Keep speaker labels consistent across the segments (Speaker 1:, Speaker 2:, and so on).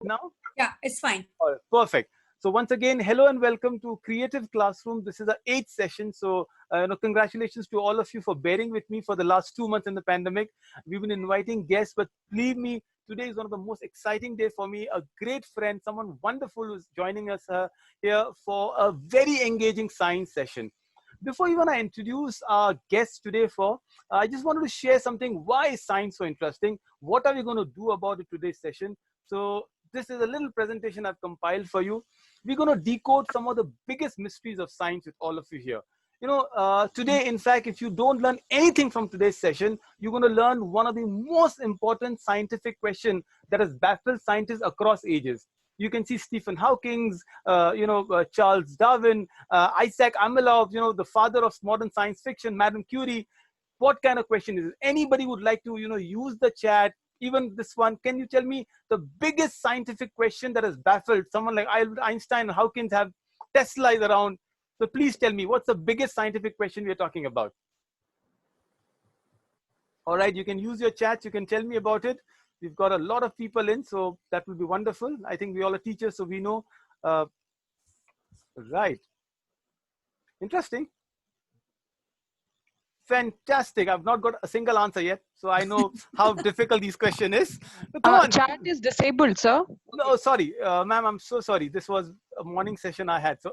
Speaker 1: now?
Speaker 2: Yeah, it's fine.
Speaker 1: All right, perfect. So once again, hello and welcome to Creative Classroom. This is the 8th session. So congratulations to all of you for bearing with me for the last 2 months in the pandemic. We've been inviting guests, but believe me, today is one of the most exciting days for me. A great friend, someone wonderful who's joining us here for a very engaging science session. Before even I introduce our guests today I just wanted to share something. Why is science so interesting? What are we going to do about it today's session? So this is a little presentation I've compiled for you. We're going to decode some of the biggest mysteries of science with all of you here. Today, in fact, if you don't learn anything from today's session, you're going to learn one of the most important scientific questions that has baffled scientists across ages. You can see Stephen Hawking, Charles Darwin, Isaac Asimov, the father of modern science fiction, Madame Curie. What kind of question is it? Anybody would like to, use the chat, even this one. Can you tell me the biggest scientific question that has baffled someone like Albert Einstein and Hawkins have Tesla is around? So please tell me, what's the biggest scientific question we're talking about? All right, you can use your chat. You can tell me about it. We've got a lot of people in, so that will be wonderful. I think we all are teachers, so we know. Right. Interesting. Fantastic. I've not got a single answer yet, so I know how difficult this question is. But come on.
Speaker 3: Chat is disabled, sir.
Speaker 1: No, sorry, ma'am. I'm so sorry. This was a morning session I had. So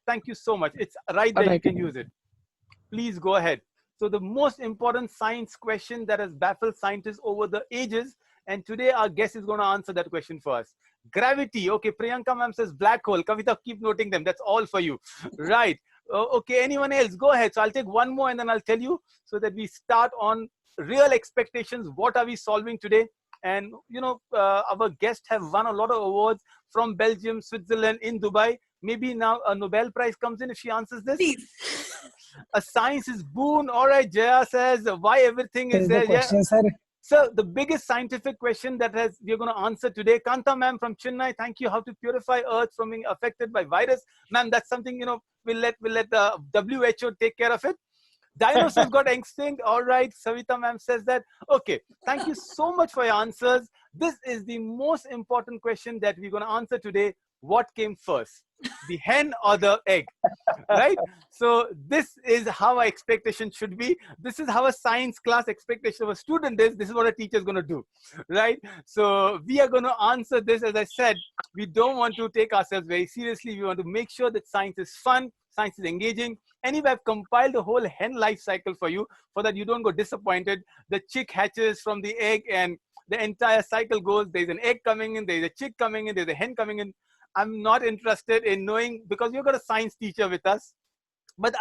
Speaker 1: thank you so much. It's right there. You can use it. Please go ahead. So the most important science question that has baffled scientists over the ages, and today our guest is going to answer that question for us. Gravity. Okay, Priyanka ma'am says black hole. Kavita, keep noting them. That's all for you. Right. Okay, anyone else? Go ahead. So I'll take one more and then I'll tell you so that we start on real expectations. What are we solving today? And, our guests have won a lot of awards from Belgium, Switzerland, in Dubai. Maybe now a Nobel Prize comes in if she answers this.
Speaker 2: Please.
Speaker 1: A science is boon. All right, Jaya says, why everything is there?
Speaker 4: Question,
Speaker 1: Yeah.
Speaker 4: sir.
Speaker 1: So the biggest scientific question that we're going to answer today, Kanta ma'am from Chennai, thank you. How to purify Earth from being affected by virus, ma'am? That's something we'll let the WHO take care of it. Dinosaurs got extinct. All right, Savita ma'am says that. Okay, thank you so much for your answers. This is the most important question that we're going to answer today. What came first, the hen or the egg? Right? So this is how our expectation should be. This is how a science class expectation of a student is. This is what a teacher is going to do. Right? So we are going to answer this. As I said, we don't want to take ourselves very seriously. We want to make sure that science is fun, science is engaging. Anyway, I've compiled the whole hen life cycle for you so that you don't go disappointed. The chick hatches from the egg and the entire cycle goes. There's an egg coming in, there's a chick coming in, there's a hen coming in. I'm not interested in knowing because you've got a science teacher with us. But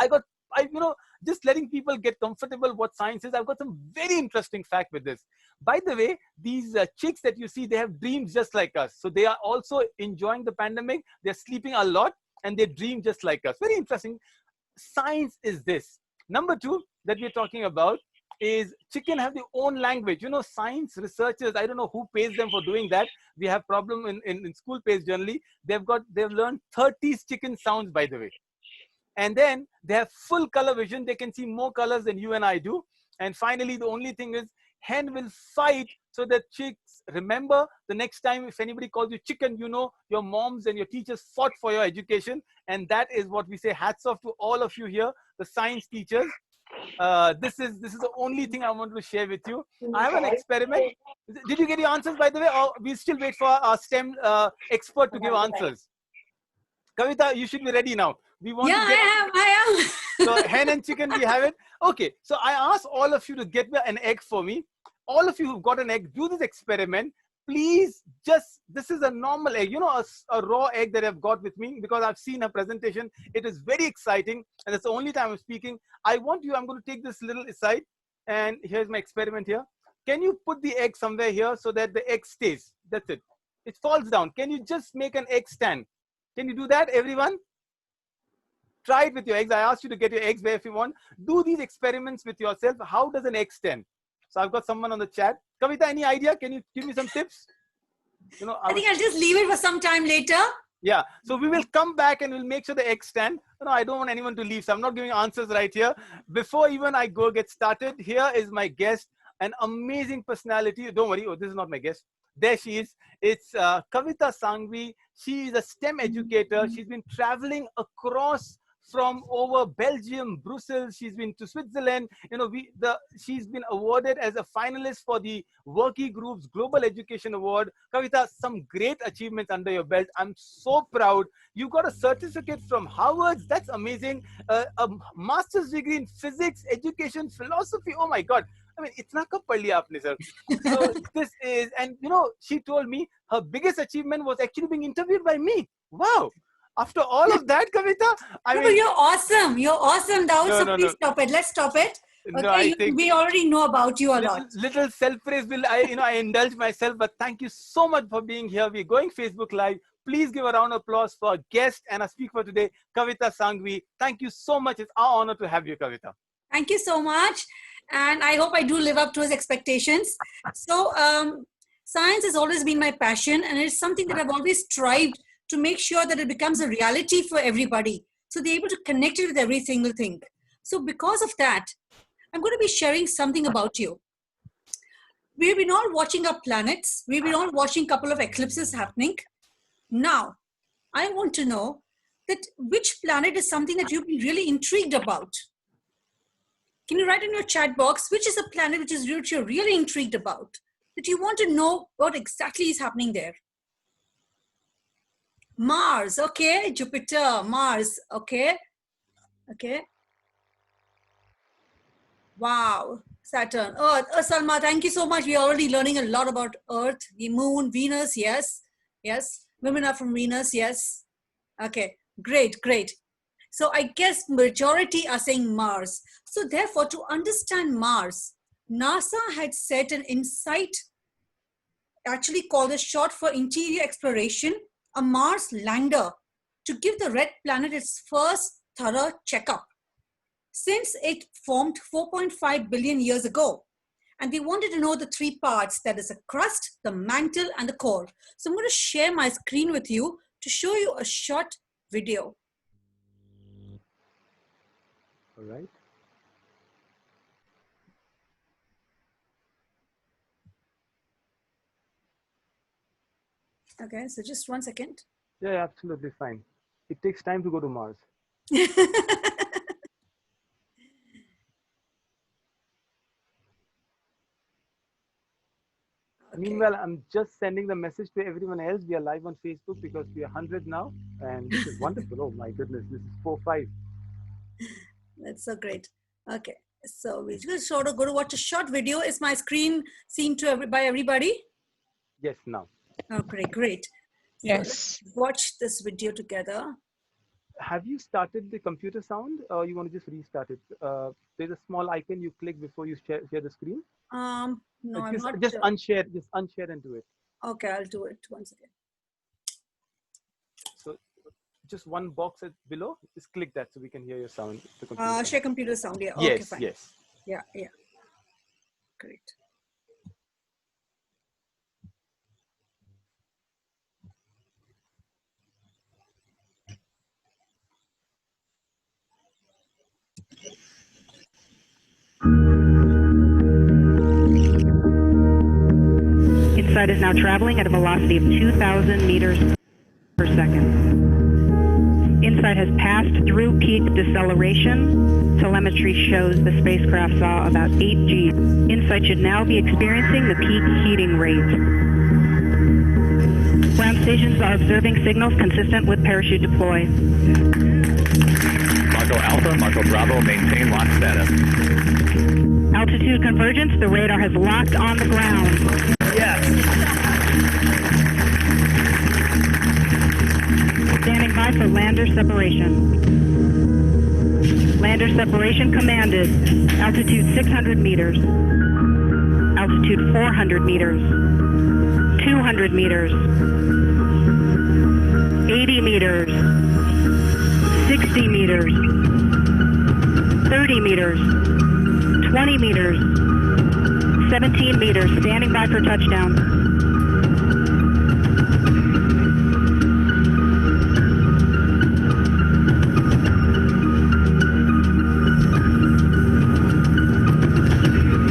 Speaker 1: just letting people get comfortable what science is. I've got some very interesting fact with this. By the way, these chicks that you see, they have dreams just like us. So they are also enjoying the pandemic. They're sleeping a lot and they dream just like us. Very interesting. Science is this. Number two that we're talking about is chicken have their own language. Science researchers, I don't know who pays them for doing that. We have problem in school pays generally. They've learned 30 chicken sounds, by the way. And then they have full color vision. They can see more colors than you and I do. And finally, the only thing is hen will fight so that chicks remember the next time if anybody calls you chicken, your moms and your teachers fought for your education. And that is what we say. Hats off to all of you here, the science teachers. This is the only thing I want to share with you. I have an experiment. Did you get your answers, by the way, or we still wait for our STEM expert to give answers? Kavita, you should be ready now. We want to get
Speaker 2: I am.
Speaker 1: So hen and chicken, we have it. Okay, so I asked all of you to get an egg for me. All of you who've got an egg, do this experiment. Please, this is a normal egg, a raw egg that I've got with me because I've seen a presentation. It is very exciting and it's the only time I'm speaking. I'm going to take this little aside and here's my experiment here. Can you put the egg somewhere here so that the egg stays? That's it. It falls down. Can you just make an egg stand? Can you do that, everyone? Try it with your eggs. I asked you to get your eggs there if you want. Do these experiments with yourself. How does an egg stand? So I've got someone on the chat. Kavita, any idea? Can you give me some tips?
Speaker 2: I think I'll just leave it for some time later.
Speaker 1: Yeah. So we will come back and we'll make sure the eggs stand. I don't want anyone to leave. So I'm not giving answers right here. Before even I get started, here is my guest, an amazing personality. Don't worry. Oh, this is not my guest. there she is. It's Kavita Sanghvi. She is a STEM educator. She's been traveling across from over Belgium, Brussels. She's been to Switzerland. She's been awarded as a finalist for the Worky Group's Global Education Award. Kavita, some great achievements under your belt. I'm so proud. You got a certificate from Harvard. That's amazing. A master's degree in physics, education, philosophy. Oh my God. I mean, itna kab pad liya aapne, sir? So this is, and she told me her biggest achievement was actually being interviewed by me. Wow. After all of that, Kavita,
Speaker 2: but you're awesome. You're awesome, Daud. Please stop it. Let's stop it. Okay,
Speaker 1: no, I think
Speaker 2: we already know about you a lot.
Speaker 1: Little self-praise will I indulge myself, but thank you so much for being here. We're going Facebook Live. Please give a round of applause for our guest and our speaker for today, Kavita Sanghvi. Thank you so much. It's our honor to have you, Kavita.
Speaker 2: Thank you so much. And I hope I do live up to his expectations. So science has always been my passion, and it's something that I've always strived to make sure that it becomes a reality for everybody. So they're able to connect it with every single thing. So because of that, I'm going to be sharing something about you. We've been all watching our planets. We've been all watching a couple of eclipses happening. Now, I want to know that which planet is something that you've been really intrigued about. Can you write in your chat box, which is a planet which you're really intrigued about, that you want to know what exactly is happening there? Mars, okay. Jupiter, Mars, okay. Okay. Wow. Saturn, Earth. Salma, thank you so much. We're already learning a lot about Earth, the moon, Venus, yes. Yes. Women are from Venus, yes. Okay, great, great. So I guess majority are saying Mars. So therefore, to understand Mars, NASA had set an InSight, actually called a short for interior exploration, a Mars lander, to give the red planet its first thorough checkup, since it formed 4.5 billion years ago. And they wanted to know the three parts, that is the crust, the mantle, and the core. So I'm going to share my screen with you to show you a short video.
Speaker 1: All right.
Speaker 2: Okay, so just 1 second.
Speaker 1: Yeah, absolutely fine. It takes time to go to Mars. Okay. Meanwhile, I'm just sending the message to everyone else. We are live on Facebook because we are 100 now. And this is wonderful. Oh my goodness, this is 4-5.
Speaker 2: That's so great. Okay, so we're just sort of going to watch a short video. Is my screen seen by everybody?
Speaker 1: Yes, now.
Speaker 2: Okay, great.
Speaker 3: Yes.
Speaker 2: So let's watch this video together.
Speaker 1: Have you started the computer sound, or you want to just restart it? There's a small icon you click before you share the screen.
Speaker 2: No, I'm not.
Speaker 1: Just unshare and do it.
Speaker 2: Okay, I'll do it once again.
Speaker 1: So just one box below, just click that so we can hear your sound.
Speaker 2: Share computer sound, yeah.
Speaker 1: Yes,
Speaker 2: okay, fine.
Speaker 1: Yes.
Speaker 2: Yeah. Great.
Speaker 3: InSight is now traveling at a velocity of 2,000 meters per second. InSight has passed through peak deceleration. Telemetry shows the spacecraft saw about 8 G. InSight should now be experiencing the peak heating rate. Ground stations are observing signals consistent with parachute deploy.
Speaker 4: Marco Alpha, Marco Bravo, maintain lock status.
Speaker 3: Altitude convergence, the radar has locked on the ground.
Speaker 4: Yes.
Speaker 3: Standing by for lander separation. Lander separation commanded. Altitude 600 meters. Altitude 400 meters. 200 meters. 80 meters. 60 meters. 30 meters. 20 meters. 17 meters. Standing by for touchdown.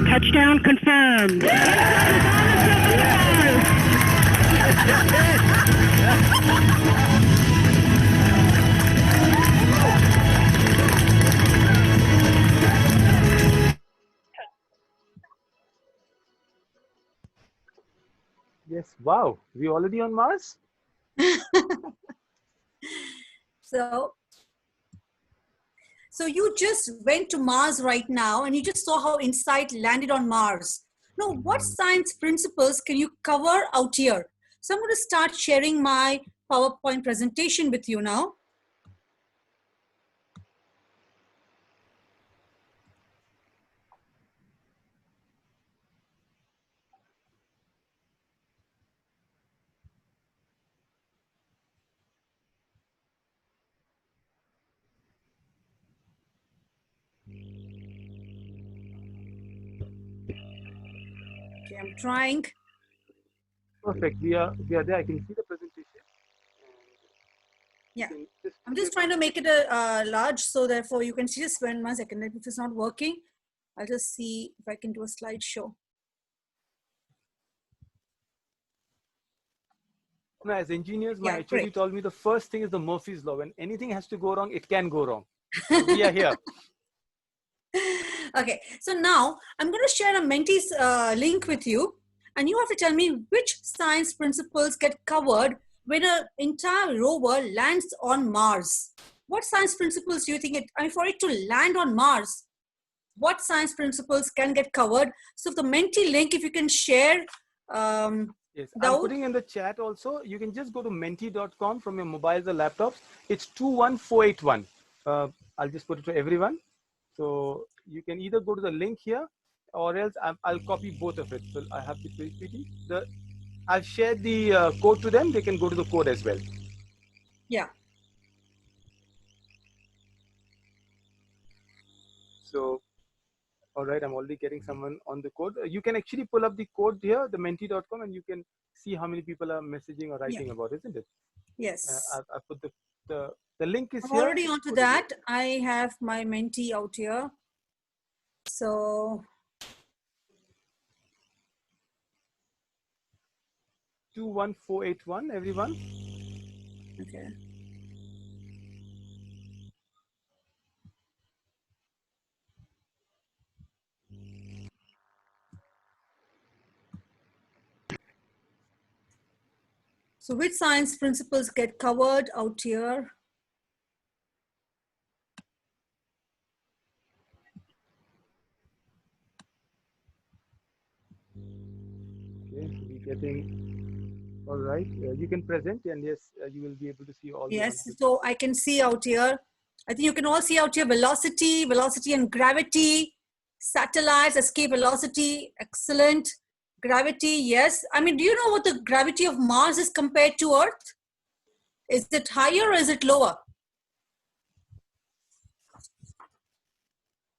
Speaker 3: Touchdown confirmed.
Speaker 1: Yes. Wow. We already on Mars?
Speaker 2: So, so you just went to Mars right now and you just saw how InSight landed on Mars. Now, what science principles can you cover out here? So I'm going to start sharing my PowerPoint presentation with you now. Okay, I'm trying.
Speaker 1: Perfect. We are there. I can see the presentation.
Speaker 2: Yeah.
Speaker 1: Just
Speaker 2: I'm just trying to make it a large, so therefore you can see this. When 1 second, if it's not working, I'll just see if I can do a slideshow.
Speaker 1: As engineers, my
Speaker 2: Yeah,
Speaker 1: HOD
Speaker 2: great.
Speaker 1: told me the first thing is the Murphy's Law. When anything has to go wrong, it can go wrong. So we are here.
Speaker 2: Okay, so now I'm going to share a Mentee's link with you, and you have to tell me which science principles get covered when an entire rover lands on Mars. What science principles do you think for it to land on Mars, what science principles can get covered? So the Mentee link, if you can share.
Speaker 1: Yes, I'm
Speaker 2: Dawood?
Speaker 1: putting in the chat also. You can just go to mentee.com from your mobiles or laptops. It's 21481. I'll just put it to everyone. So you can either go to the link here or else I'll copy both of it. So I have the PPT. I've shared the code to them. They can go to the code as well.
Speaker 2: Yeah.
Speaker 1: So, all right, I'm already getting someone on the code. You can actually pull up the code here, the mentee.com, and you can see how many people are messaging or writing about, isn't it?
Speaker 2: Yes.
Speaker 1: I put the link is
Speaker 2: I'm
Speaker 1: here.
Speaker 2: already onto that. I have my Mentee out here. So
Speaker 1: 21481, everyone.
Speaker 2: okay. So which science principles get covered out here?
Speaker 1: Okay, we're getting, all right. You can present, and yes, you will be able to see all the
Speaker 2: Yes,
Speaker 1: answers.
Speaker 2: so I can see out here. I think you can all see out here velocity, velocity and gravity, satellites, escape velocity, excellent. Gravity, yes. I mean, do you know what the gravity of Mars is compared to Earth? Is it higher or is it lower?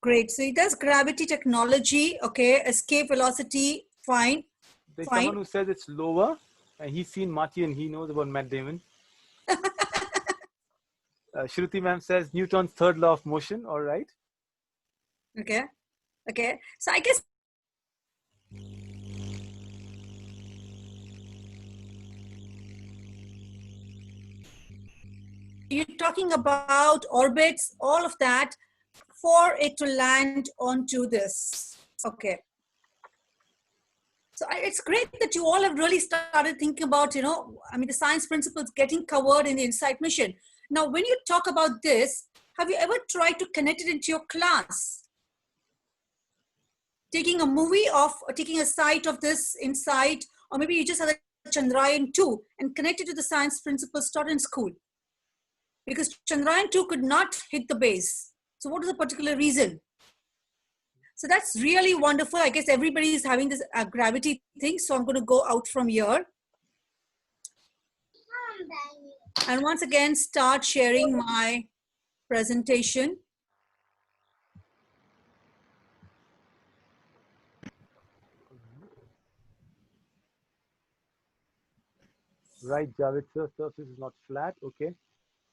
Speaker 2: Great. So it does gravity technology. Okay. Escape velocity. Fine.
Speaker 1: There's
Speaker 2: Fine.
Speaker 1: someone who says it's lower, and he's seen Martian. He knows about Matt Damon. Shruti ma'am says Newton's third law of motion. All right.
Speaker 2: Okay. Okay. So I guess you're talking about orbits, all of that, for it to land onto this. Okay. So it's great that you all have really started thinking about, I mean, the science principles getting covered in the InSight mission. Now, when you talk about this, have you ever tried to connect it into your class? Taking a movie of, or taking a site of this InSight, or maybe you just have a Chandrayaan 2 and connect it to the science principles taught in school. Because Chandrayaan 2 could not hit the base. So what is the particular reason? So that's really wonderful. I guess everybody is having this gravity thing. So I'm going to go out from here. And once again, start sharing my presentation.
Speaker 1: Right, Javed sir. Surface is not flat. Okay.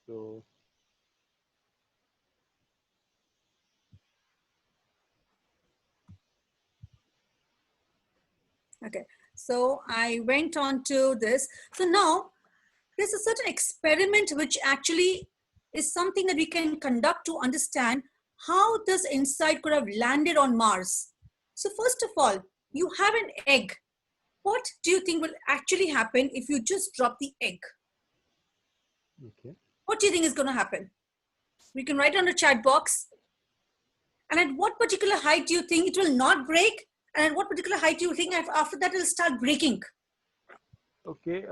Speaker 1: So
Speaker 2: Okay, so I went on to this. So now there's a certain experiment which actually is something that we can conduct to understand how this insight could have landed on Mars. So first of all, you have an egg. What do you think will actually happen if you just drop the egg?
Speaker 1: Okay.
Speaker 2: What do you think is going to happen? We can write on the chat box. And at what particular height do you think it will not break? And at what particular height do you think after that it will start breaking?
Speaker 1: Okay.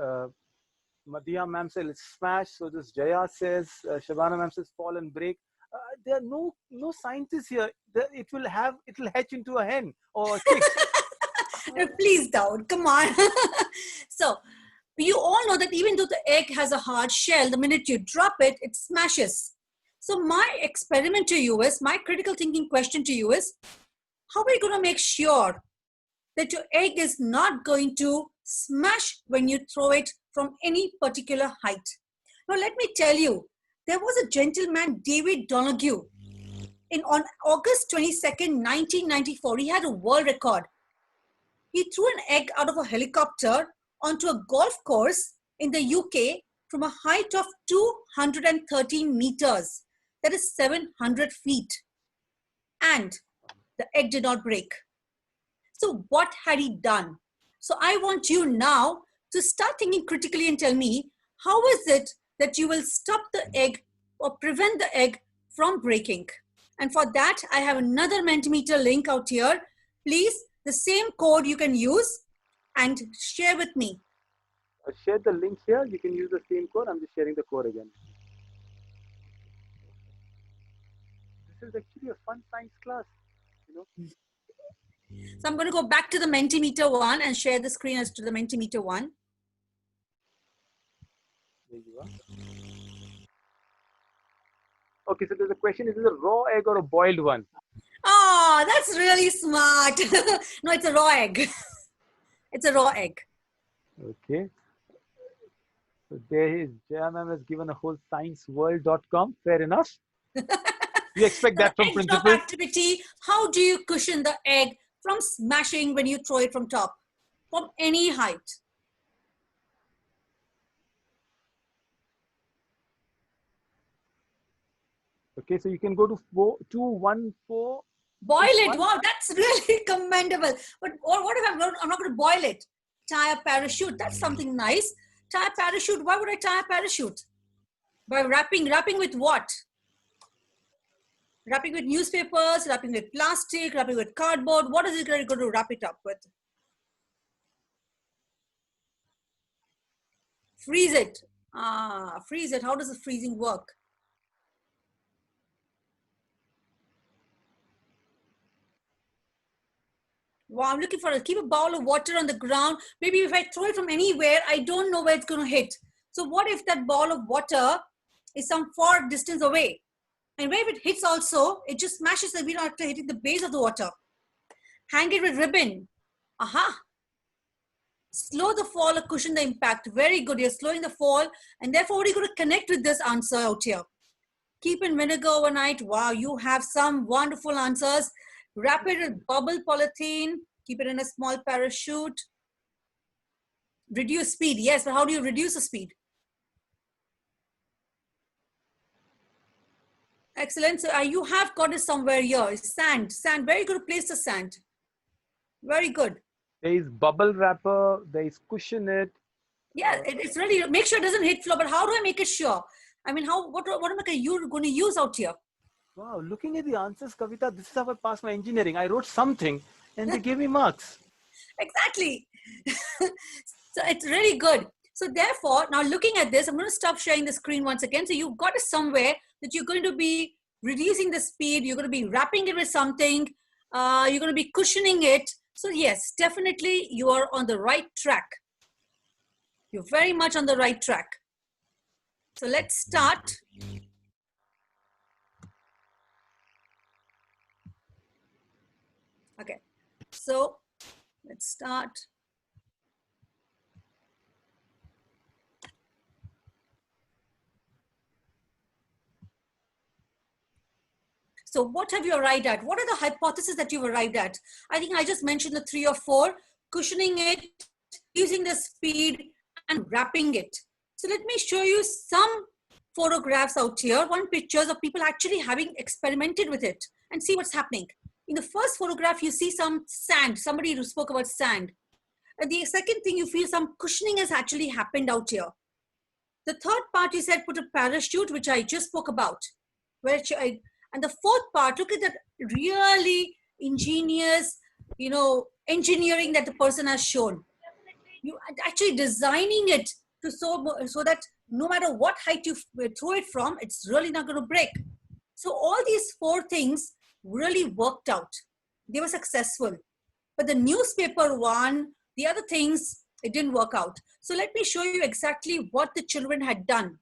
Speaker 1: Madhya ma'am says it's smash. So this Jaya says, Shabana ma'am says fall and break. There are no scientists here. It will hatch into a hen or a chick.
Speaker 2: Please, Daud, come on. So you all know that even though the egg has a hard shell, the minute you drop it, it smashes. So my experiment to you is, my critical thinking question to you is, how are you going to make sure that your egg is not going to smash when you throw it from any particular height? Now, let me tell you, there was a gentleman, David Donahue, on August 22nd, 1994. He had a world record. He threw an egg out of a helicopter onto a golf course in the UK from a height of 213 meters. That is 700 feet. And the egg did not break. So what had he done? So I want you now to start thinking critically and tell me, how is it that you will stop the egg or prevent the egg from breaking? And for that, I have another Mentimeter link out here. Please, the same code you can use and share with me.
Speaker 1: I shared the link here. You can use the same code. I'm just sharing the code again. This is actually a fun science class, you know.
Speaker 2: So I'm going to go back to the Mentimeter one and share the screen as to the Mentimeter one.
Speaker 1: There you are. Okay, so there's a question, is it a raw egg or a boiled one?
Speaker 2: Oh, that's really smart. No, it's a raw egg. It's a raw egg.
Speaker 1: Okay. So there is, Jaya ma'am has given a whole scienceworld.com. Fair enough. You expect that from
Speaker 2: Egg drop
Speaker 1: principles?
Speaker 2: activity. How do you cushion the egg from smashing when you throw it from top, from any height?
Speaker 1: Okay, so you can go to 214.
Speaker 2: Boil it. Wow, that's really commendable. But what if I'm not going to boil it? Tie a parachute. That's something nice. Tie a parachute. Why would I tie a parachute? By wrapping with what? Wrapping with newspapers, wrapping with plastic, wrapping with cardboard. What is it going to wrap it up with? Freeze it. Freeze it. How does the freezing work? Wow, I'm looking for keep a bowl of water on the ground. Maybe if I throw it from anywhere, I don't know where it's going to hit. So what if that ball of water is some far distance away? And where if it hits also, it just smashes the wheel after hitting the base of the water. Hang it with ribbon. Aha. Slow the fall or cushion the impact. Very good. You're slowing the fall. And therefore, what are you going to connect with this answer out here? Keep in vinegar overnight. Wow, you have some wonderful answers. Wrap it with bubble polythene. Keep it in a small parachute. Reduce speed. Yes, but how do you reduce the speed? Excellent. So you have got it somewhere here. Sand. Very good place to sand. Very good.
Speaker 1: There is bubble wrapper. There is cushion it.
Speaker 2: Yeah, it's really, make sure it doesn't hit floor. But how do I make it sure? I mean, what am I going to use out here?
Speaker 1: Wow, looking at the answers, Kavita, this is how I passed my engineering. I wrote something and they gave me marks.
Speaker 2: Exactly. So it's really good. So therefore, now looking at this, I'm going to stop sharing the screen once again. So you've got it somewhere that you're going to be reducing the speed. You're going to be wrapping it with something. You're going to be cushioning it. So yes, definitely you are on the right track. You're very much on the right track. So let's start. Okay, so let's start. So what have you arrived at? What are the hypotheses that you've arrived at? I think I just mentioned the 3 or 4. cushioning it, using the speed, and wrapping it. So let me show you some photographs out here, one pictures of people actually having experimented with it and see what's happening. In the first photograph, you see some sand, somebody who spoke about sand. And the second thing, you feel some cushioning has actually happened out here. The third part, you said put a parachute, which I just spoke about. And the fourth part, look at that really ingenious, engineering that the person has shown. You actually designing it to so that no matter what height you throw it from, it's really not going to break. So all these four things really worked out. They were successful. But the newspaper one, the other things, it didn't work out. So let me show you exactly what the children had done.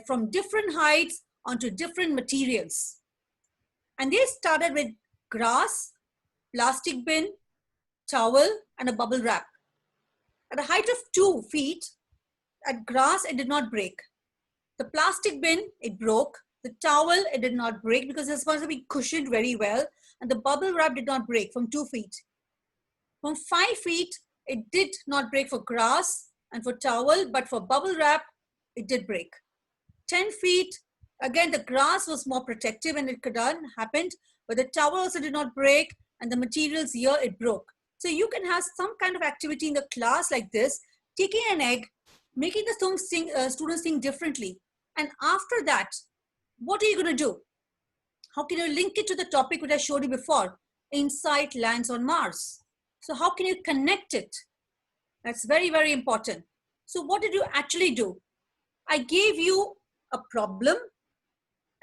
Speaker 2: From different heights onto different materials. And they started with grass, plastic bin, towel, and a bubble wrap. At a height of 2 feet, at grass, it did not break. The plastic bin, it broke. The towel, it did not break because it's supposed to be cushioned very well. And the bubble wrap did not break from 2 feet. From 5 feet, it did not break for grass and for towel, but for bubble wrap, it did break. 10 feet, again, the grass was more protective and it could happened, but the towel also did not break and the materials here, it broke. So you can have some kind of activity in the class like this, taking an egg, making the students think differently. And after that, what are you going to do? How can you link it to the topic which I showed you before? Insight lands on Mars. So how can you connect it? That's very, very important. So what did you actually do? I gave you a problem.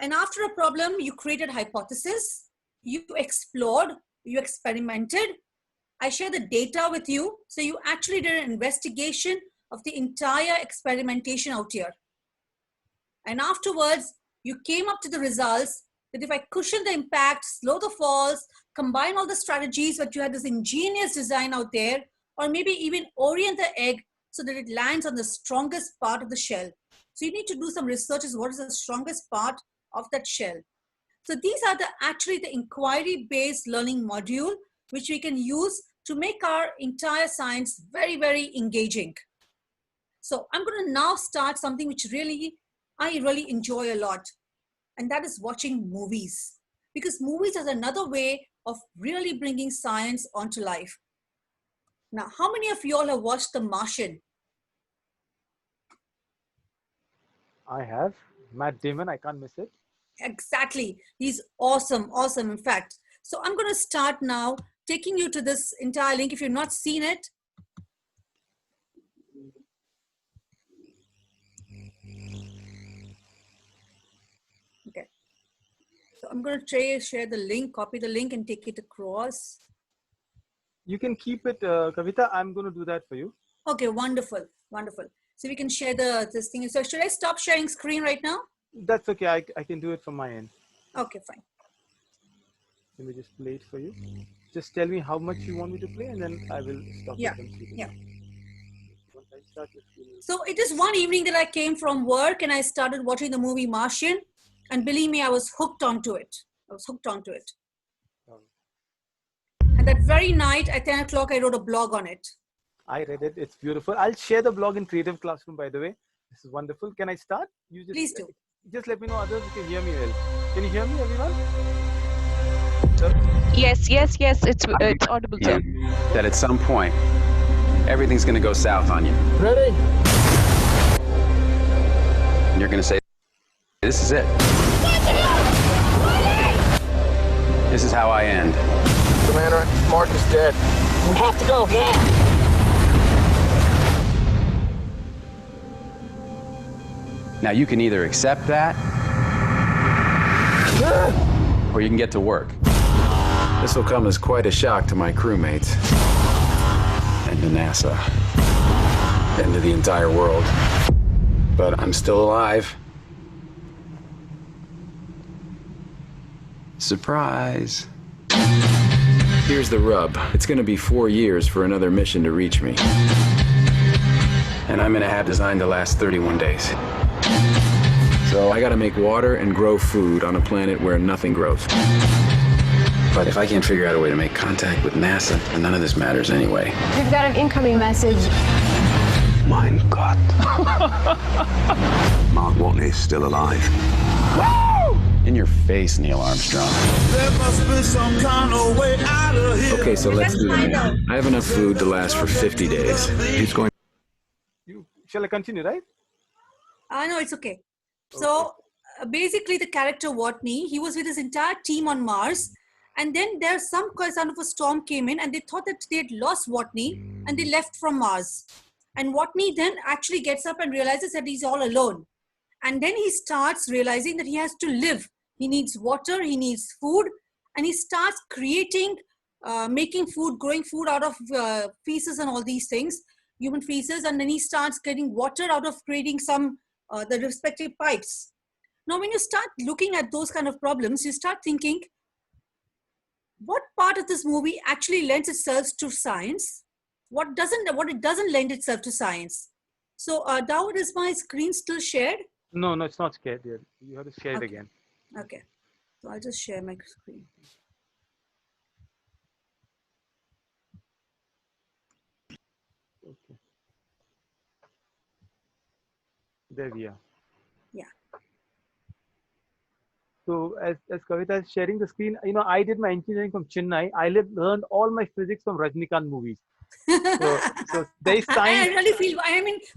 Speaker 2: And after a problem, you created a hypothesis. You explored, you experimented. I shared the data with you. So you actually did an investigation of the entire experimentation out here. And afterwards, you came up to the results that if I cushion the impact, slow the falls, combine all the strategies, but you had this ingenious design out there, or maybe even orient the egg so that it lands on the strongest part of the shell. So you need to do some research as what is the strongest part of that shell. So these are actually the inquiry-based learning module, which we can use to make our entire science very, very engaging. So I'm going to now start something which I really enjoy a lot. And that is watching movies. Because movies is another way of really bringing science onto life. Now, how many of you all have watched The Martian?
Speaker 1: I have. Matt Damon, I can't miss it.
Speaker 2: Exactly. He's awesome, awesome, in fact. So I'm going to start now taking you to this entire link. If you've not seen it, okay. So I'm going to share the link, copy the link and take it across.
Speaker 1: You can keep it, Kavita. I'm going to do that for you.
Speaker 2: Okay, wonderful, wonderful. So we can share this thing. So should I stop sharing screen right now?
Speaker 1: That's okay. I can do it from my end.
Speaker 2: Okay, fine.
Speaker 1: Let me just play it for you. Just tell me how much you want me to play and then I will stop it completely.
Speaker 2: Yeah.
Speaker 1: Once I start it.
Speaker 2: So it is one evening that I came from work and I started watching the movie Martian. And believe me, I was hooked onto it. And that very night at 10 o'clock, I wrote a blog on it.
Speaker 1: I read it. It's beautiful. I'll share the blog in Creative Classroom, by the way. This is wonderful. Can I start?
Speaker 2: Please do.
Speaker 1: Just let me know others who can hear me well. Can you hear me, everyone?
Speaker 5: Yes. It's audible too.
Speaker 6: That at some point, everything's going to go south on you.
Speaker 7: Ready?
Speaker 6: And you're going to say, this is it. This is how I end.
Speaker 7: Commander, Mark is dead. We have to go now.
Speaker 6: Now you can either accept that, or you can get to work.
Speaker 8: This will come as quite a shock to my crewmates, and to NASA, and to the entire world. But I'm still alive. Surprise. Here's the rub. It's gonna be 4 years for another mission to reach me. And I'm gonna have designed to last 31 days. So I gotta make water and grow food on a planet where nothing grows. But if I can't figure out a way to make contact with NASA, then none of this matters anyway.
Speaker 9: We've got an incoming message.
Speaker 10: Mein Gott. Mark Watney's still alive.
Speaker 8: In your face, Neil Armstrong.
Speaker 11: There must be some kind of way out of here.
Speaker 8: Okay, so let's do it. I have enough food to last for 50 days. He's going.
Speaker 1: Shall I continue, right?
Speaker 2: No, it's okay. So basically the character Watney, he was with his entire team on Mars. And then there's some kind of a storm came in and they thought that they had lost Watney and they left from Mars. And Watney then actually gets up and realizes that he's all alone. And then he starts realizing that he has to live. He needs water, he needs food, and he starts creating, making food, growing food out of feces and all these things, human feces, and then he starts getting water out of creating some, the respective pipes. Now, when you start looking at those kind of problems, you start thinking, what part of this movie actually lends itself to science? What it doesn't lend itself to science? So, Dawood, is my screen still shared?
Speaker 1: No, it's not shared yet. You have to share it again.
Speaker 2: Okay. So I'll just share my screen.
Speaker 1: Okay. There we are.
Speaker 2: Yeah.
Speaker 1: So as Kavita is sharing the screen, I did my engineering from Chennai. I learned all my physics from Rajnikant movies. So they
Speaker 2: I really feel,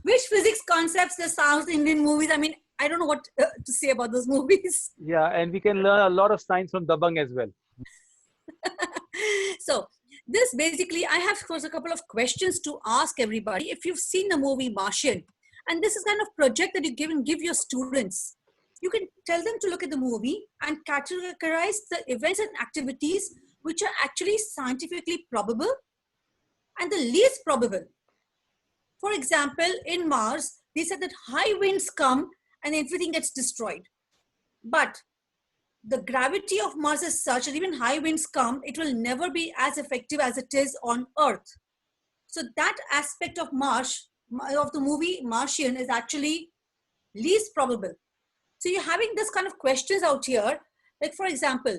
Speaker 2: which physics concepts the South Indian movies, I don't know what to say about those movies.
Speaker 1: Yeah, and we can learn a lot of science from Dabang as well.
Speaker 2: So this basically, I have of course a couple of questions to ask everybody. If you've seen the movie Martian, and this is kind of project that you give your students, you can tell them to look at the movie and categorize the events and activities which are actually scientifically probable and the least probable. For example, in Mars, they said that high winds come and everything gets destroyed. But the gravity of Mars is such that even high winds come, it will never be as effective as it is on Earth. So that aspect of the movie Martian is actually least probable. So you're having this kind of questions out here, like for example,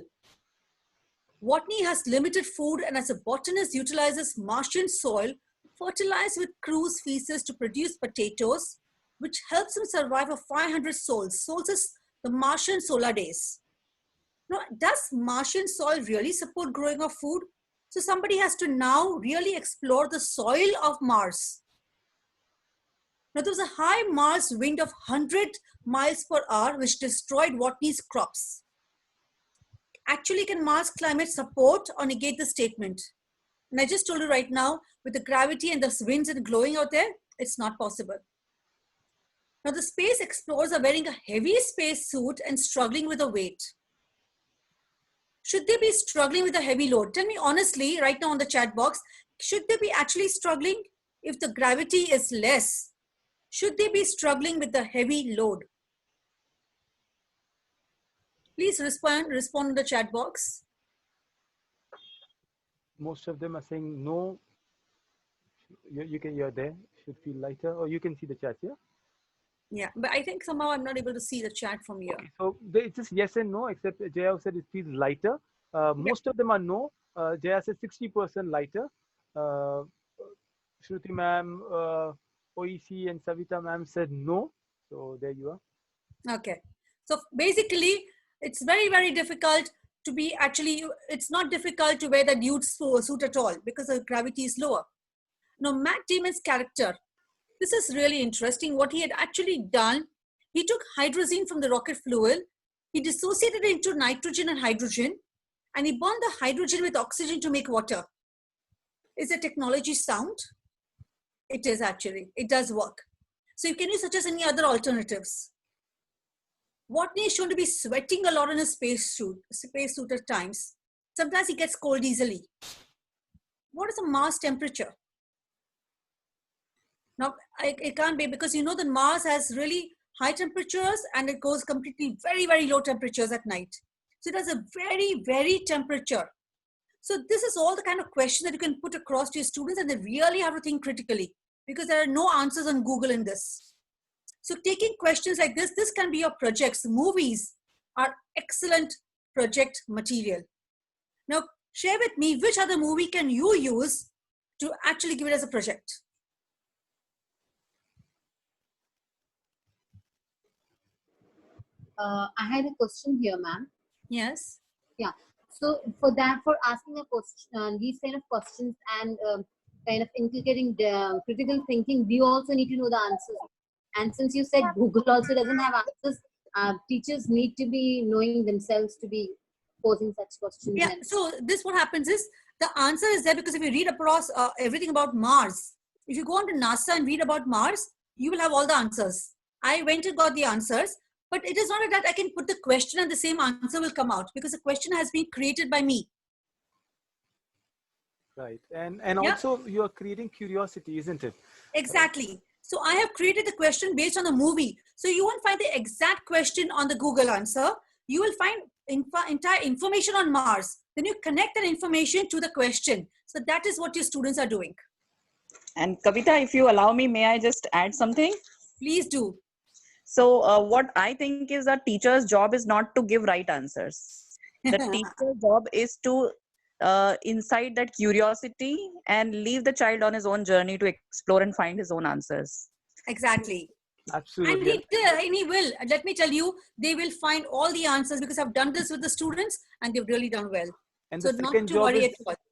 Speaker 2: Watney has limited food and as a botanist utilizes Martian soil fertilized with crew's feces to produce potatoes, which helps him survive for 500 sols. Sols is the Martian solar days. Now, does Martian soil really support growing of food? So somebody has to now really explore the soil of Mars. Now, there was a high Mars wind of 100 miles per hour, which destroyed Watney's crops. Actually, can Mars climate support or negate the statement? And I just told you right now, with the gravity and the winds and glowing out there, it's not possible. Now, the space explorers are wearing a heavy space suit and struggling with the weight. Should they be struggling with a heavy load? Tell me honestly, right now on the chat box, should they be actually struggling if the gravity is less? Should they be struggling with the heavy load? Please respond in the chat box.
Speaker 1: Most of them are saying no. You're there. Should feel lighter, or you can see the chat here.
Speaker 2: Yeah, but I think somehow I'm not able to see the chat from here.
Speaker 1: Okay, so it's just yes and no, except Jaya said it feels lighter. Most of them are no. Jaya said 60% lighter. Shruti ma'am, OEC and Savita ma'am said no. So there you are.
Speaker 2: Okay. So basically, it's very, very difficult to be it's not difficult to wear the nude suit at all because the gravity is lower. Now, Matt Damon's character, this is really interesting. What he had actually done, he took hydrazine from the rocket fuel, he dissociated it into nitrogen and hydrogen, and he burned the hydrogen with oxygen to make water. Is the technology sound? It is actually. It does work. So you can you suggest any other alternatives? Watney is shown to be sweating a lot in his spacesuit at times. Sometimes he gets cold easily. What is the Mars temperature? Now, it can't be because you know that Mars has really high temperatures and it goes completely very, very low temperatures at night. So it has a very, very temperature. So this is all the kind of questions that you can put across to your students and they really have to think critically because there are no answers on Google in this. So taking questions like this can be your projects. Movies are excellent project material. Now, share with me which other movie can you use to actually give it as a project?
Speaker 12: I had a question here, ma'am.
Speaker 2: Yes.
Speaker 12: Yeah. So for that, for asking a question, these kind of questions and kind of inculcating the critical thinking, we also need to know the answers. And since you said Google also doesn't have answers, teachers need to be knowing themselves to be posing such questions.
Speaker 2: Yeah. So this what happens is the answer is there because if you read across everything about Mars, if you go on to NASA and read about Mars, you will have all the answers. I went and got the answers. But it is not that I can put the question and the same answer will come out because the question has been created by me.
Speaker 1: Right. And also you are creating curiosity, isn't it?
Speaker 2: Exactly. So I have created the question based on the movie. So you won't find the exact question on the Google answer. You will find entire information on Mars. Then you connect that information to the question. So that is what your students are doing.
Speaker 13: And Kavita, if you allow me, may I just add something?
Speaker 2: Please do.
Speaker 13: So what I think is that teacher's job is not to give right answers. The teacher's job is to incite that curiosity and leave the child on his own journey to explore and find his own answers.
Speaker 2: Exactly.
Speaker 1: Absolutely.
Speaker 2: And he will. Let me tell you, they will find all the answers because I've done this with the students and they've really done well.
Speaker 1: And
Speaker 2: so
Speaker 1: the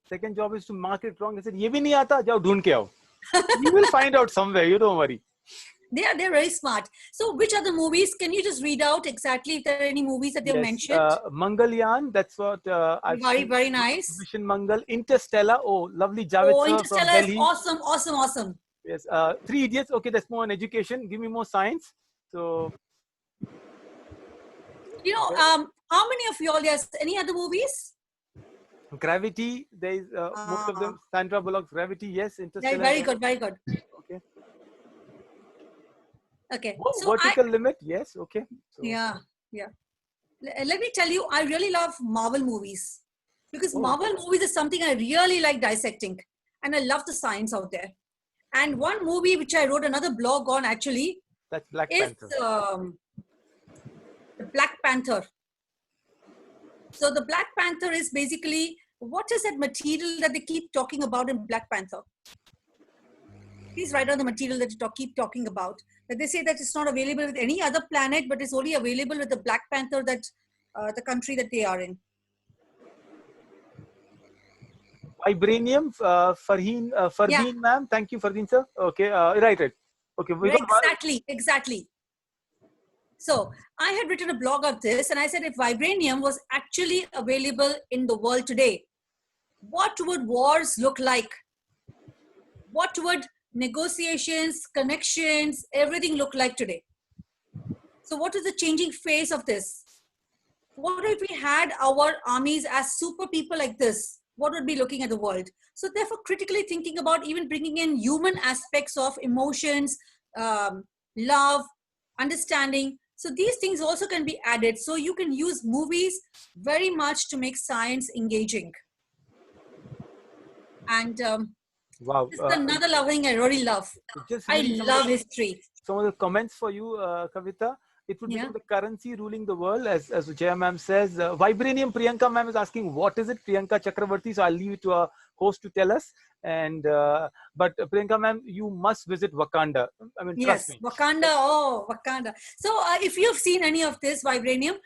Speaker 1: second job is to mark it wrong. I said, "Ye bhi nahi aata, jao dhoond ke aao." You will find out somewhere. You don't worry.
Speaker 2: They're very smart. So which other movies? Can you just read out exactly if there are any movies that they've mentioned?
Speaker 1: Mangalyaan, that's what I've seen.
Speaker 2: Very nice.
Speaker 1: Mission Mangal. Interstellar. Oh, lovely Javed sir
Speaker 2: Interstellar
Speaker 1: from Delhi.
Speaker 2: Is awesome.
Speaker 1: Yes. Three Idiots. Okay, that's more on education. Give me more science. So,
Speaker 2: how many of you all, yes, any other movies?
Speaker 1: Gravity. There is most of them. Sandra Bullock's Gravity. Yes. Interstellar.
Speaker 2: Very good.
Speaker 1: Okay.
Speaker 2: Okay.
Speaker 1: So Vertical Limit. Yes. Okay. So.
Speaker 2: Yeah. Let me tell you, I really love Marvel movies because Marvel movies is something I really like dissecting, and I love the science out there. And one movie which I wrote another blog on actually.
Speaker 1: That's Black Panther.
Speaker 2: The Black Panther. So the Black Panther is basically, what is that material that they keep talking about in Black Panther? Please write down the material that you keep talking about. That they say that it's not available with any other planet, but it's only available with the Black Panther, that the country that they are in.
Speaker 1: Vibranium, Fardeen ma'am. Thank you, Fardeen sir. Okay, right. Okay.
Speaker 2: Exactly. So I had written a blog of this and I said if vibranium was actually available in the world today, what would wars look like? What would negotiations, connections, everything look like today? So what is the changing face of this? What if we had our armies as super people like this? What would be looking at the world? So therefore critically thinking about even bringing in human aspects of emotions, love, understanding. So these things also can be added. So you can use movies very much to make science engaging. And
Speaker 1: wow,
Speaker 2: this is another thing I really love. I love history.
Speaker 1: Some of the comments for you, Kavita. It would become the currency ruling the world, as Jaya ma'am says. Vibranium, Priyanka ma'am is asking, what is it? Priyanka Chakravarti. So I'll leave it to our host to tell us. And but Priyanka ma'am, you must visit Wakanda. I mean, trust me.
Speaker 2: Wakanda. So if you've seen any of this vibranium,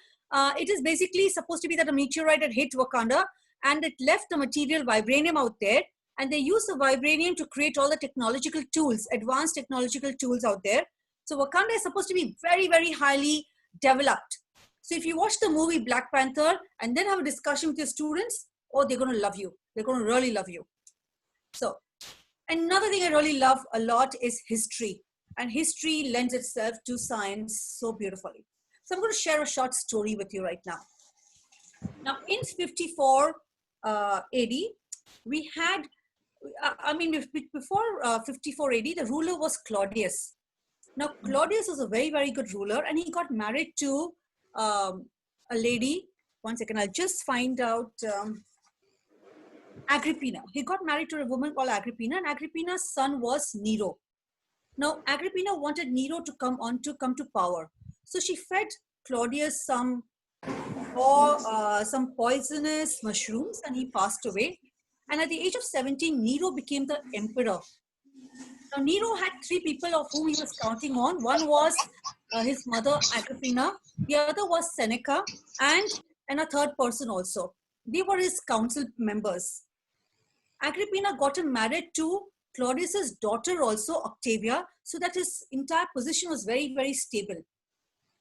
Speaker 2: it is basically supposed to be that a meteorite had hit Wakanda and it left the material vibranium out there. And they use the vibranium to create all the technological tools, advanced technological tools out there. So Wakanda is supposed to be very, very highly developed. So if you watch the movie Black Panther and then have a discussion with your students, they're going to love you. They're going to really love you. So another thing I really love a lot is history. And history lends itself to science so beautifully. So I'm going to share a short story with you right now. Now in 54 AD, we had, before 54 AD, the ruler was Claudius. Now, Claudius was a very, very good ruler and he got married to a lady. One second, I'll just find out. Agrippina. He got married to a woman called Agrippina and Agrippina's son was Nero. Now, Agrippina wanted Nero to come to power. So she fed Claudius some for some poisonous mushrooms and he passed away. And at the age of 17, Nero became the emperor. Now, Nero had three people of whom he was counting on. One was his mother, Agrippina. The other was Seneca, and a third person also. They were his council members. Agrippina got him married to Claudius's daughter also, Octavia, so that his entire position was very, very stable.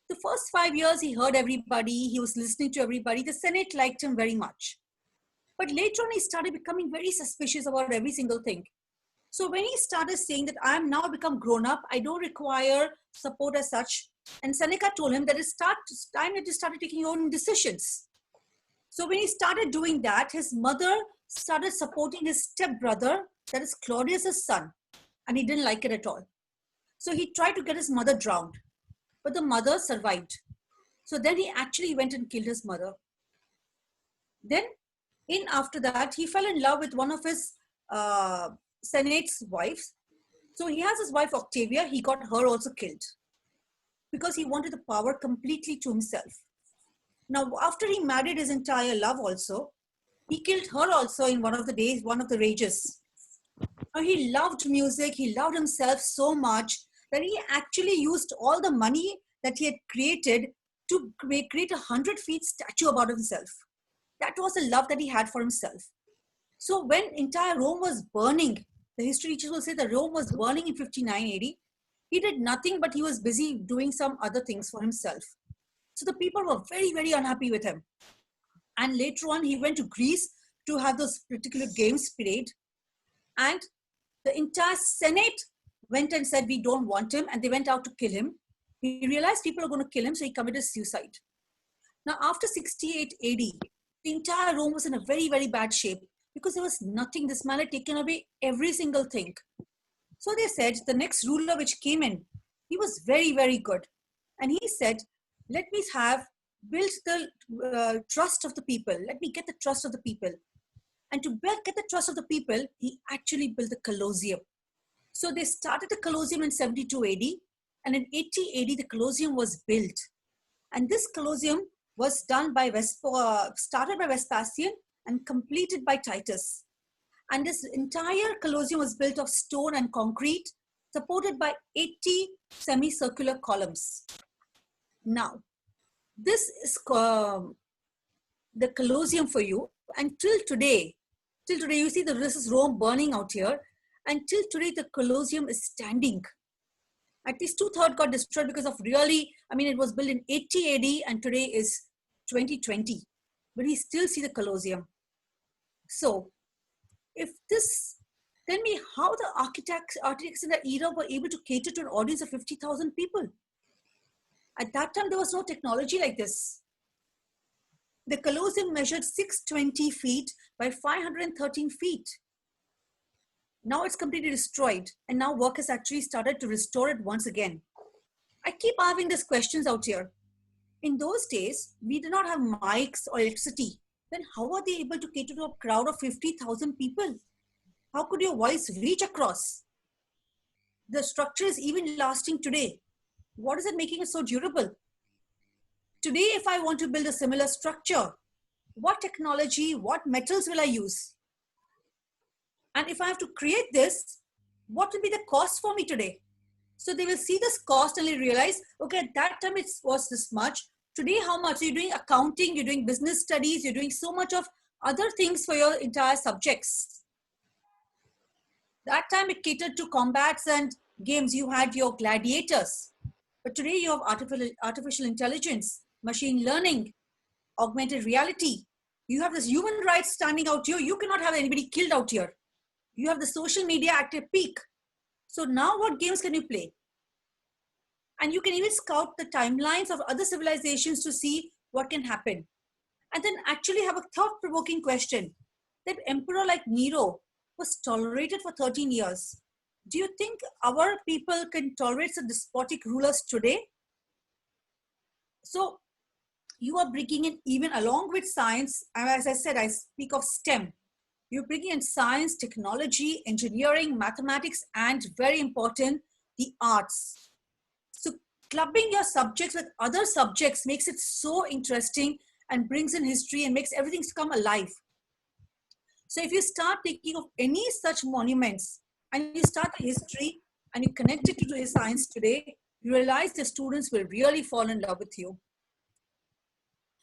Speaker 2: The first 5 years, he heard everybody. He was listening to everybody. The Senate liked him very much. But later on, he started becoming very suspicious about every single thing. So when he started saying that I am now become grown up, I don't require support as such. And Seneca told him that it's time that you started taking your own decisions. So when he started doing that, his mother started supporting his stepbrother, that is Claudius's son. And he didn't like it at all. So he tried to get his mother drowned. But the mother survived. So then he actually went and killed his mother. Then after that, he fell in love with one of his Senate's wives. So he has his wife Octavia. He got her also killed because he wanted the power completely to himself. Now, after he married his entire love also, he killed her also in one of the days, one of the rages. Now, he loved music. He loved himself so much that he actually used all the money that he had created to create a 100-feet statue about himself. That was the love that he had for himself. So when entire Rome was burning, the history teachers will say that Rome was burning in 59 AD. He did nothing, but he was busy doing some other things for himself. So the people were very, very unhappy with him. And later on, he went to Greece to have those particular games played. And the entire Senate went and said, we don't want him. And they went out to kill him. He realized people are going to kill him, so he committed suicide. Now, after 68 AD, the entire Rome was in a very, very bad shape because there was nothing. This man had taken away every single thing. So they said the next ruler which came in, he was very, very good. And he said, let me build the trust of the people. Let me get the trust of the people. And to get the trust of the people, he actually built the Colosseum. So they started the Colosseum in 72 AD. And in 80 AD, the Colosseum was built. And this Colosseum was done by started by Vespasian and completed by Titus. And this entire Colosseum was built of stone and concrete, supported by 80 semicircular columns. Now, this is the Colosseum for you. And till today, you see that this is Rome burning out here. And till today, the Colosseum is standing. At least 2/3 got destroyed because of it was built in 80 AD and today is 2020. But we still see the Colosseum. So, tell me how the architects in that era were able to cater to an audience of 50,000 people. At that time, there was no technology like this. The Colosseum measured 620 feet by 513 feet. Now it's completely destroyed, and now work has actually started to restore it once again. I keep having these questions out here. In those days, we did not have mics or electricity. Then how are they able to cater to a crowd of 50,000 people? How could your voice reach across? The structure is even lasting today. What is it making it so durable? Today, if I want to build a similar structure, what technology, what metals will I use? And if I have to create this, what will be the cost for me today? So they will see this cost and they realize, okay, at that time it was this much. Today, how much? So you're doing accounting, you're doing business studies, you're doing so much of other things for your entire subjects. That time it catered to combats and games. You had your gladiators. But today you have artificial intelligence, machine learning, augmented reality. You have this human rights standing out here. You cannot have anybody killed out here. You have the social media at a peak. So now what games can you play? And you can even scout the timelines of other civilizations to see what can happen. And then actually have a thought-provoking question. That emperor like Nero was tolerated for 13 years. Do you think our people can tolerate such despotic rulers today? So you are bringing in, even along with science, and as I said, I speak of STEM. You're bringing in science, technology, engineering, mathematics, and very important, the arts. So clubbing your subjects with other subjects makes it so interesting and brings in history and makes everything come alive. So if you start thinking of any such monuments and you start the history and you connect it to the science today, you realize the students will really fall in love with you.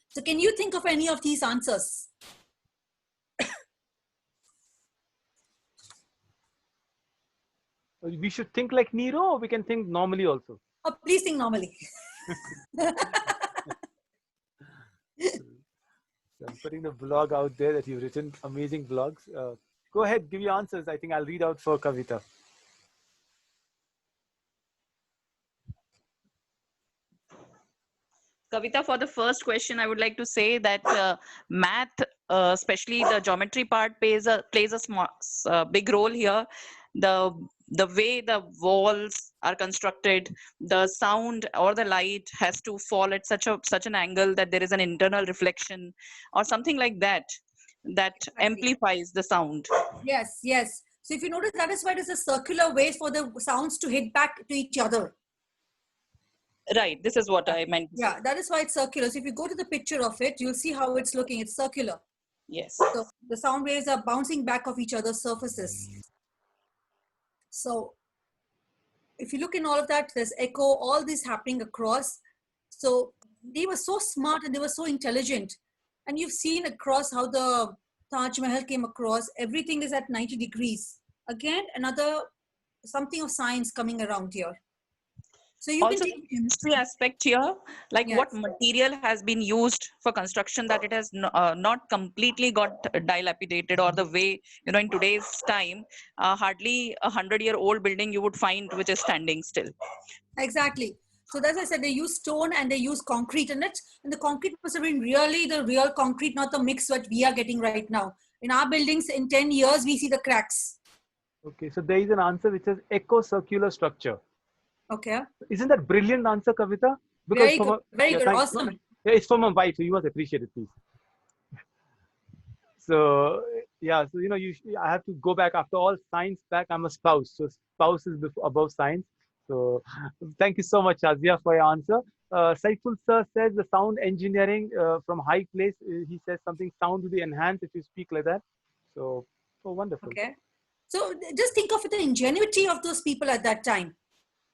Speaker 2: So can you think of any of these answers?
Speaker 1: We should think like Nero, or we can think normally also.
Speaker 2: Oh, please think normally.
Speaker 1: I'm putting the blog out there that you've written, amazing blogs. Go ahead, give your answers. I think I'll read out for Kavita.
Speaker 13: Kavita, for the first question, I would like to say that math, especially the geometry part, plays a big role here. The way the walls are constructed, the sound or the light has to fall at such an angle that there is an internal reflection or something like that amplifies the sound.
Speaker 2: Yes, yes. So if you notice, that is why it is a circular way for the sounds to hit back to each other.
Speaker 13: Right, this is what I meant.
Speaker 2: Yeah, that is why it's circular. So if you go to the picture of it, you'll see how it's looking. It's circular.
Speaker 13: Yes.
Speaker 2: So the sound waves are bouncing back off each other's surfaces. So if you look in all of that, there's echo, all this happening across. So they were so smart and they were so intelligent. And you've seen across how the Taj Mahal came across. Everything is at 90 degrees. Again, another something of science coming around here. So you
Speaker 13: also,
Speaker 2: can
Speaker 13: the chemistry aspect here, like
Speaker 2: yes.
Speaker 13: what material has been used for construction, that it has not completely got dilapidated, or the way, in today's time, hardly 100-year-old building you would find which is standing still.
Speaker 2: Exactly. So as I said, they use stone and they use concrete in it. And the concrete must have been really the real concrete, not the mix that we are getting right now. In our buildings, in 10 years, we see the cracks.
Speaker 1: Okay, so there is an answer which says eco-circular structure.
Speaker 2: Okay.
Speaker 1: Isn't that brilliant answer, Kavita?
Speaker 2: Because very good, awesome.
Speaker 1: Yeah, it's from my wife, so you must appreciate it, please. So yeah, so I have to go back after all science back. I'm a spouse, so spouse is above science. So thank you so much, Azia, for your answer. Saiful sir says the sound engineering from high place. He says something sound will be enhanced if you speak like that. So wonderful.
Speaker 2: Okay. So just think of the ingenuity of those people at that time.